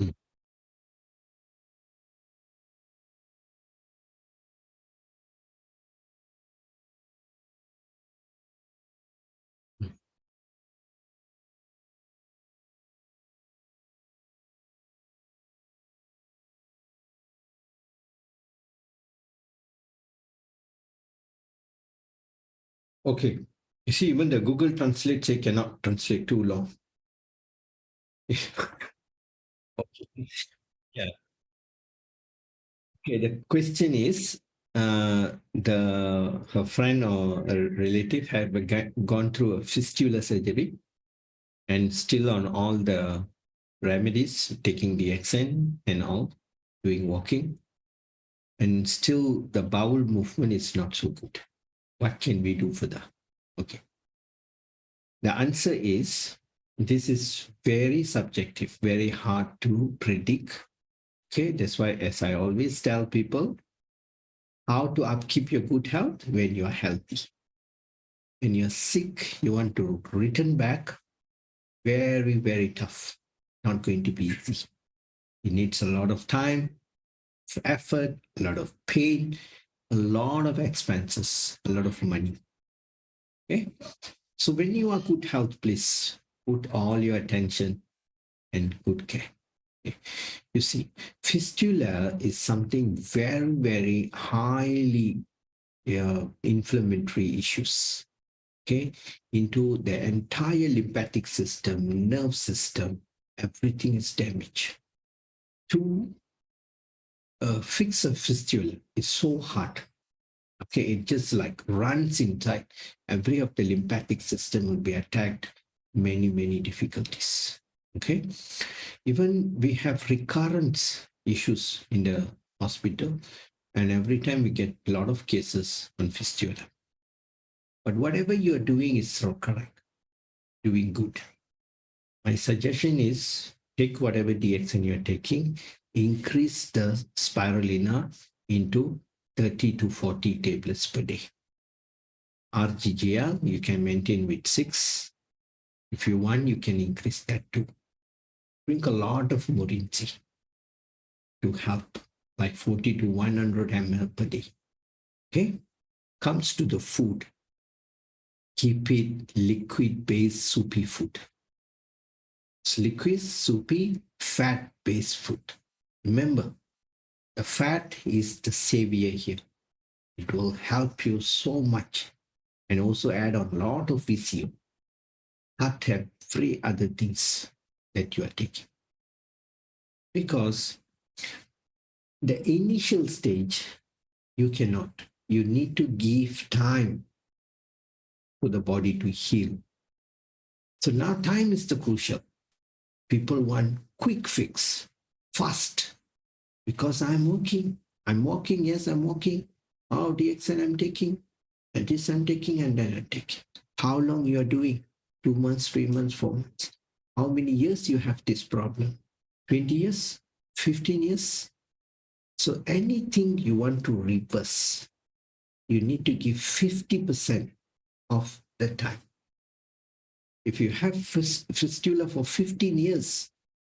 [SPEAKER 1] Mm. Mm. Okay. You see, even the Google Translate say cannot translate too long. Okay. Yeah. Okay. The question is, the her friend or a relative had gone through a fistula surgery and still on all the remedies, taking DXN and all, doing walking, and still the bowel movement is not so good. What can we do for that? Okay. The answer is this is very subjective, very hard to predict. Okay, that's why, as I always tell people, how to upkeep your good health when you're healthy. When you're sick, you want to return back. Very, very tough. Not going to be easy. It needs a lot of time, effort, a lot of pain, a lot of expenses, a lot of money. Okay. So when you are good health, please put all your attention and good care. Okay. You see, fistula is something very, very highly inflammatory issues. Okay, into the entire lymphatic system, nerve system, everything is damaged. To fix a fistula is so hard. Okay, it just like runs inside. Every of the lymphatic system will be attacked. Many, many difficulties. Okay, even we have recurrence issues in the hospital, and every time we get a lot of cases on fistula. But whatever you are doing is so correct, doing good. My suggestion is take whatever DXN you're taking, increase the spirulina into 30 to 40 tablets per day. RGGL, you can maintain with 6. If you want, you can increase that too. Drink a lot of morinci to help, like 40 to 100 ml per day. Okay? Comes to the food. Keep it liquid-based soupy food. It's liquid, soupy, fat-based food. Remember, the fat is the savior here. It will help you so much and also add on a lot of VCO. Cut every other things that you are taking. Because the initial stage, you cannot. You need to give time for the body to heal. So now time is the crucial. People want quick fix, fast, because I'm working. I'm walking, yes, I'm walking. Oh, DXN I'm taking, and this I'm taking, and then I'm taking. How long you are doing? 2 months, 3 months, 4 months. How many years you have this problem? 20 years? 15 years? So anything you want to reverse, you need to give 50% of the time. If you have fistula for 15 years,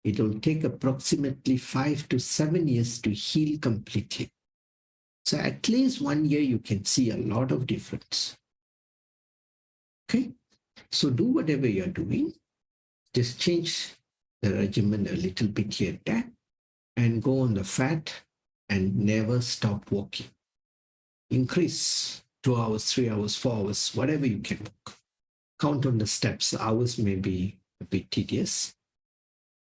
[SPEAKER 1] it will take approximately 5 to 7 years to heal completely. So at least 1 year, you can see a lot of difference. Okay, so do whatever you're doing. Just change the regimen a little bit here and there, and go on the fat and never stop walking. Increase 2 hours, 3 hours, 4 hours, whatever you can walk. Count on the steps. Hours may be a bit tedious.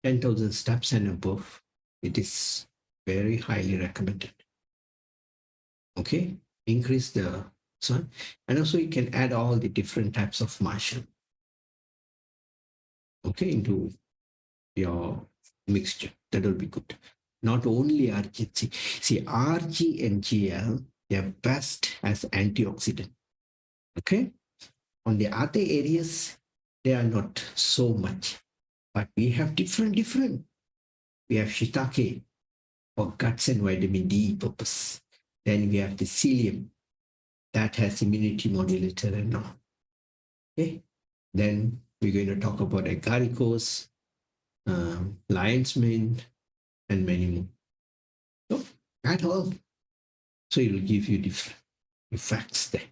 [SPEAKER 1] 10,000 steps and above, it is very highly recommended. Okay, increase the sun, and also you can add all the different types of mushroom, okay, into your mixture. That will be good. Not only RG. See, RG and GL, they're best as antioxidant. Okay, on the other areas, they are not so much, but we have different. We have Shiitake for guts and vitamin D purpose. Then we have the Scelium that has immunity modulator and all. Okay, then we're going to talk about agaricus, lion's mane, and many more. So at all, so it will give you different effects there.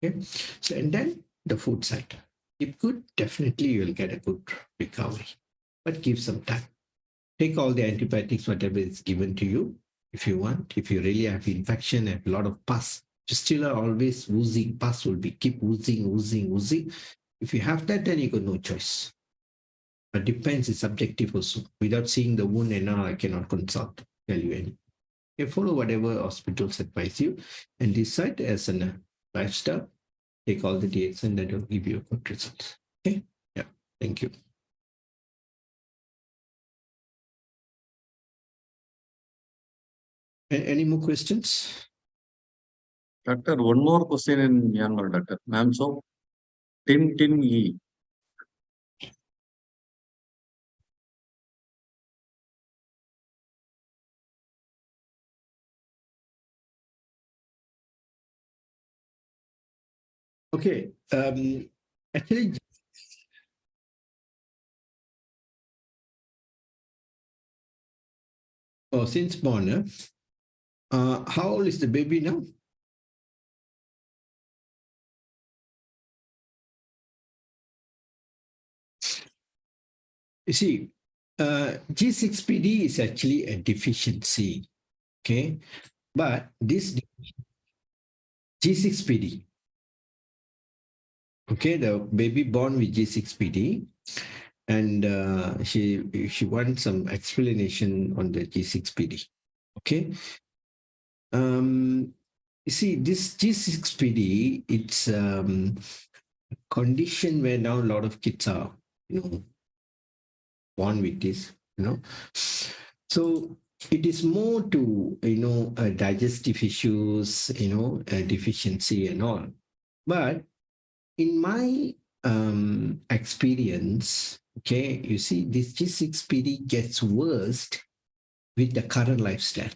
[SPEAKER 1] Okay, so and then the food side. If good, definitely you will get a good recovery, but give some time. Take all the antibiotics, whatever is given to you, if you want. If you really have infection and a lot of pus, still are always oozing, pus will be keep oozing. If you have that, then you got no choice. But depends, it's subjective also. Without seeing the wound and now I cannot consult, tell you anything. You follow whatever hospitals advise you and decide as a lifestyle. Take all the DXN, that will give you good results. Okay, yeah, thank you. Any more questions?
[SPEAKER 2] Doctor, one more question in Myanmar, Doctor. Ma'am, so tin E.
[SPEAKER 1] Okay, actually, since born, how old is the baby now? You see, G6PD is actually a deficiency, okay? But this G6PD, okay, the baby born with G6PD, and she wants some explanation on the G6PD, okay? You see, this G6PD, it's a condition where now a lot of kids are, born with this, So it is more to, digestive issues, deficiency and all. But in my experience, okay, you see, this G6PD gets worse with the current lifestyle.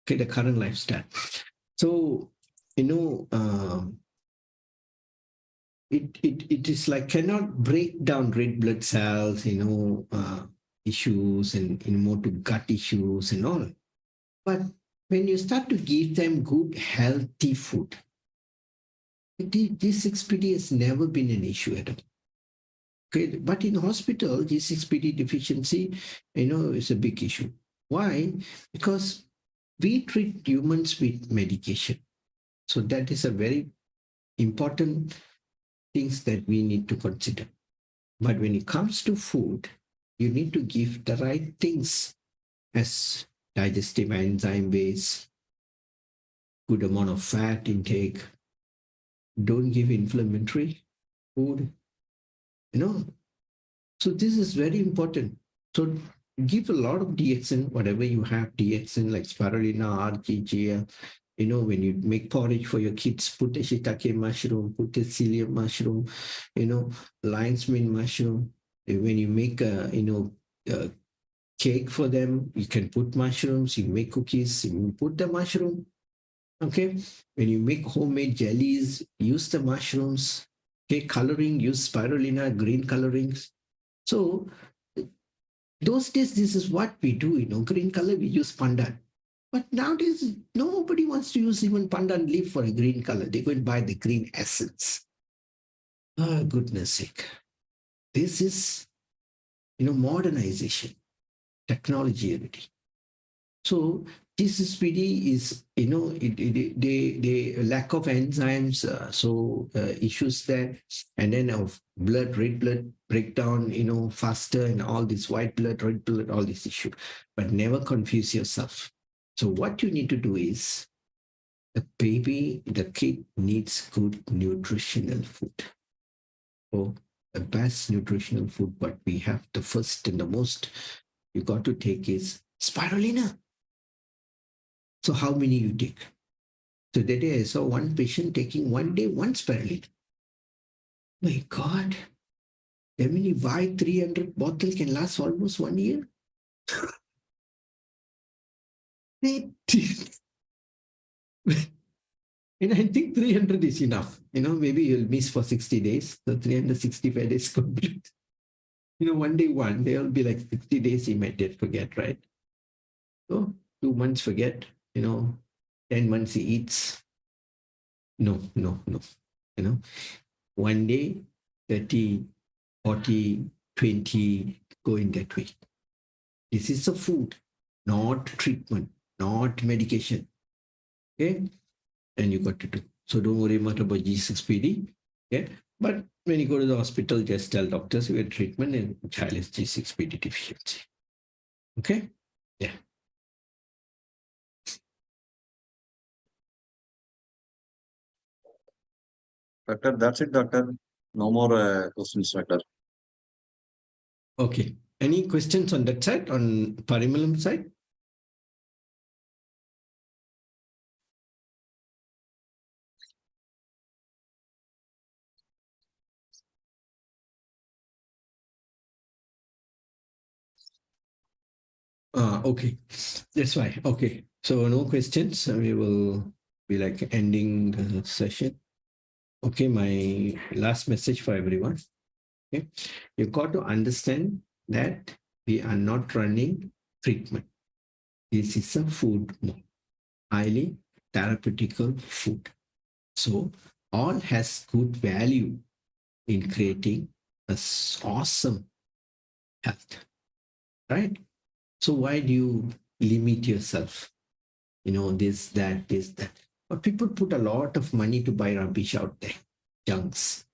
[SPEAKER 1] Okay, the current lifestyle. So, it is like cannot break down red blood cells, issues and more to gut issues and all. But when you start to give them good, healthy food, G6PD has never been an issue at all. Okay, but in hospital, G6PD deficiency, is a big issue. Why? Because we treat humans with medication. So that is a very important things that we need to consider. But when it comes to food, you need to give the right things as digestive enzyme base, good amount of fat intake. Don't give inflammatory food, So this is very important. So give a lot of DXN, whatever you have, DXN like spirulina, RGGL. When you make porridge for your kids, put a shiitake mushroom, put a Scelium mushroom, lion's mane mushroom. When you make a cake for them, you can put mushrooms. You make cookies, you put the mushroom. Okay. When you make homemade jellies, use the mushrooms. Okay, coloring, use spirulina, green colorings. So Those days, this is what we do, green color, we use pandan. But nowadays, nobody wants to use even pandan leaf for a green color. They go and buy the green essence. Ah, goodness sake. This is, modernization, technology already. So GCSPD is, they lack of enzymes, issues there, and then of red blood breakdown, faster, and all this white blood, red blood, all this issue. But never confuse yourself. So what you need to do is, the kid needs good nutritional food. So the best nutritional food, what we have, the first and the most you got to take is spirulina. So how many you take? So that day I saw one patient taking one day one spirulina. My God, I mean, you buy 300 bottles can last almost 1 year. And I think 300 is enough. Maybe you'll miss for 60 days. So 365 days complete. 1 day one, they'll be like 60 days he might forget, right? So 2 months forget, 10 months he eats. No. 1 day, 30, 40, 20, go in that way. This is a food, not treatment, not medication. Okay? And you got to do. So don't worry much about G6PD. Okay? But when you go to the hospital, just tell doctors you get treatment and child is G6PD deficiency. Okay? Yeah.
[SPEAKER 2] Doctor, that's it, doctor. No more questions, doctor.
[SPEAKER 1] Okay. Any questions on that side, on Parimalam side? Okay. That's why. Okay. So no questions. We will be like ending the session. Okay. My last message for everyone. Okay. You've got to understand that we are not running treatment. This is a food, highly therapeutical food. So all has good value in creating a awesome health, right? So why do you limit yourself? This, that, this, that. But people put a lot of money to buy rubbish out there, junks,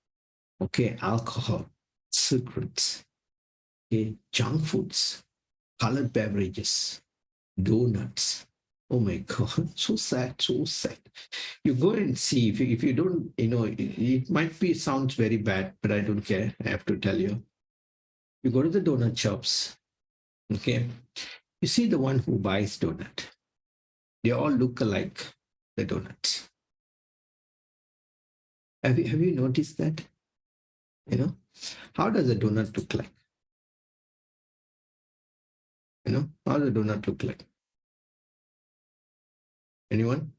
[SPEAKER 1] okay, alcohol, cigarettes, okay, junk foods, colored beverages, donuts. Oh my God, so sad, so sad. You go and see, if you don't, it might be, sounds very bad, but I don't care. I have to tell you. You go to the donut shops, okay, you see the one who buys donut. They all look alike, the donuts. Have you noticed that? How does a donut look like? How does a donut look like? Anyone?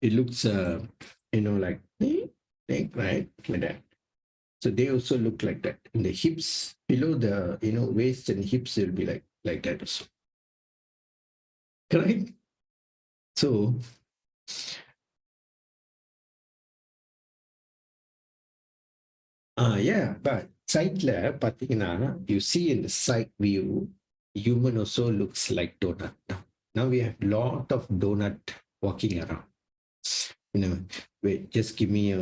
[SPEAKER 1] It looks, like right, like that. So they also look like that. In the hips, below the, waist and hips, will be like that also. Correct? So, yeah, but sideல பார்த்தீங்கன்னா, you see in the side view, human also looks like donut. Now we have lot of donut walking around. Wait, just give me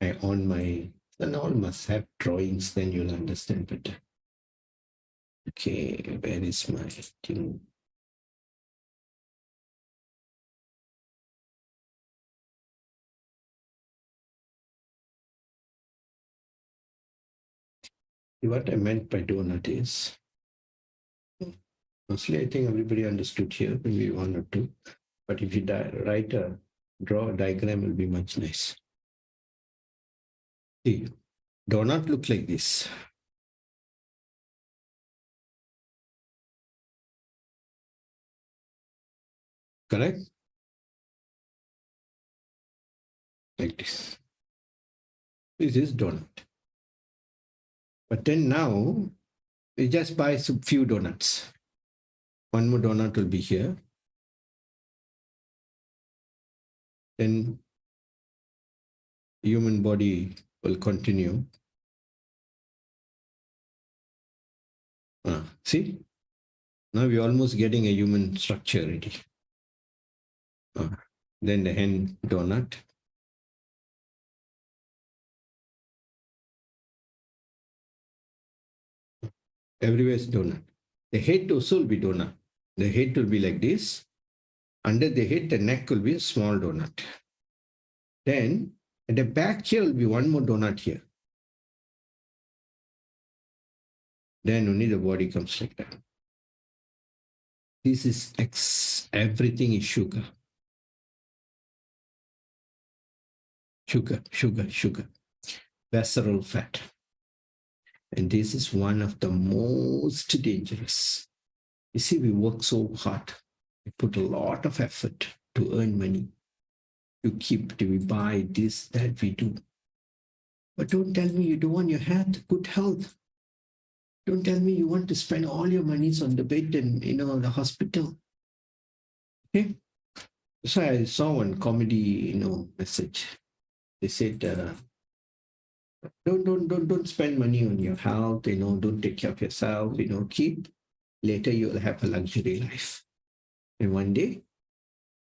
[SPEAKER 1] I on my, and all must have drawings, then you'll understand better. Okay, where is my thing? What I meant by donut is, mostly I think everybody understood here, maybe one or two. But if you draw a diagram, will be much nice. See, donut look like this. Correct? Like this. This is donut. But then now, You just buy some few donuts. One more donut will be here. Then human body will continue. See, now we're almost getting a human structure ready. Then the hen donut. Everywhere is donut. The head also will be donut. The head will be like this. Under the head, the neck will be a small donut. Then at the back here will be one more donut here. Then only the body comes like that. This is everything is sugar. Sugar. Visceral fat. And this is one of the most dangerous. You see, we work so hard. We put a lot of effort to earn money, to we buy this, that we do. But don't tell me you don't want your good health. Don't tell me you want to spend all your monies on the bed and, the hospital. Okay? So I saw one comedy, message. They said, don't spend money on your health, don't take care of yourself, keep. Later you'll have a luxury life. And one day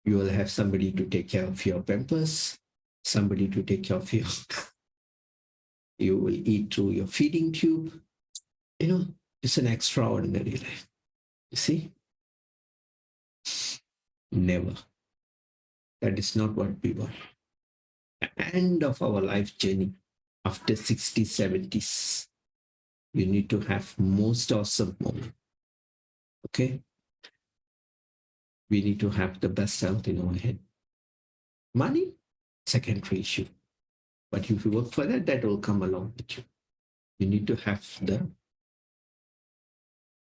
[SPEAKER 1] you will have somebody to take care of your pampers, somebody to take care of you. You will eat through your feeding tube. It's an extraordinary life. You see? Never. That is not what we want. At the end of our life journey, after 60s, 70s, you need to have most awesome moment. Okay? We need to have the best health in our head. Money, secondary issue. But if you work for that, that will come along with you. You need to have the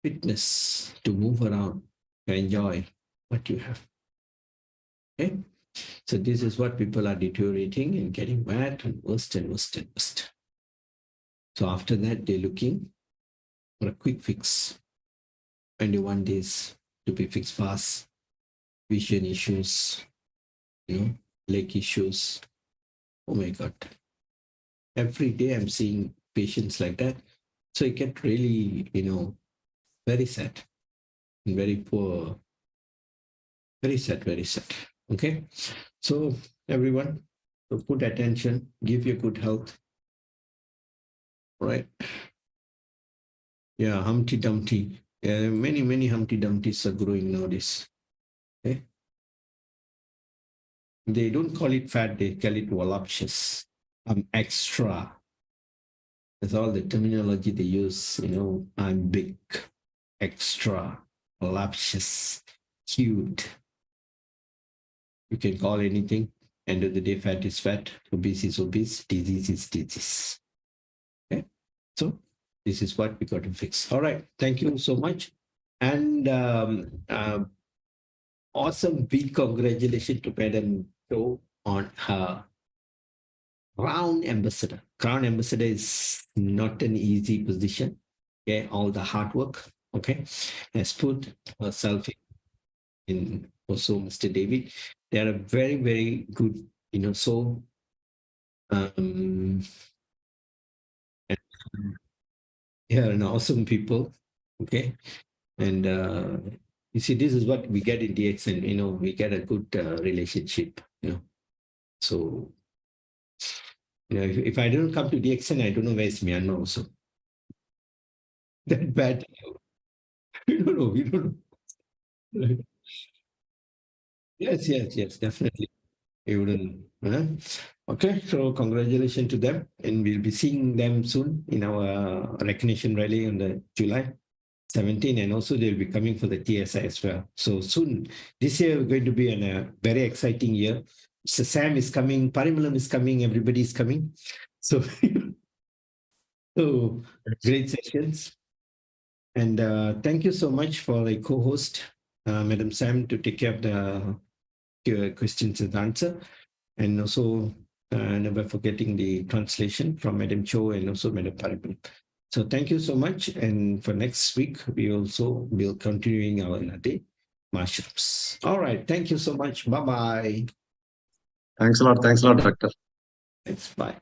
[SPEAKER 1] fitness to move around, to enjoy what you have. Okay? So this is what people are deteriorating and getting bad and worse and worse and worse. So after that, they're looking for a quick fix. And they want this to be fixed fast. Vision issues, leg issues. Oh my God. Every day I'm seeing patients like that. So you get really, very sad and very poor. Very sad. Okay. So everyone, so put attention, give your good health. Right. Yeah, Humpty Dumpty. Yeah, many Humpty Dumptys are growing nowadays. Okay. They don't call it fat, they call it voluptuous. Extra. That's all the terminology they use, I'm big, extra, voluptuous, cute. You can call anything. End of the day, fat is fat, obese is obese, disease is disease. Okay. So this is what we got to fix. All right. Thank you so much. And awesome big congratulations to Madam Cho on her Crown Ambassador. Crown Ambassador is not an easy position. Okay, all the hard work. Okay, has put herself in. Also, Mr. David, they are a very good, so. Yeah, an awesome people. Okay, and you see, this is what we get in DXN. We get a good relationship. So. If I don't come to DXN, I don't know where's Myanmar also. That bad. We don't know. Yes, definitely. We wouldn't. Okay, so congratulations to them. And we'll be seeing them soon in our recognition rally on the July 17. And also they'll be coming for the TSI as well. So soon, this year we're going to be a very exciting year. So Sam is coming, Parimalam is coming, everybody is coming. So, so great sessions. And thank you so much for the co-host, Madam Sam, to take care of the questions and answer. And also never forgetting the translation from Madam Cho and also Madam Parimal. So thank you so much. And for next week, we also will continuing our nutty mushrooms. All right. Thank you so much. Bye-bye.
[SPEAKER 2] Thanks a lot, doctor.
[SPEAKER 1] Thanks. Bye.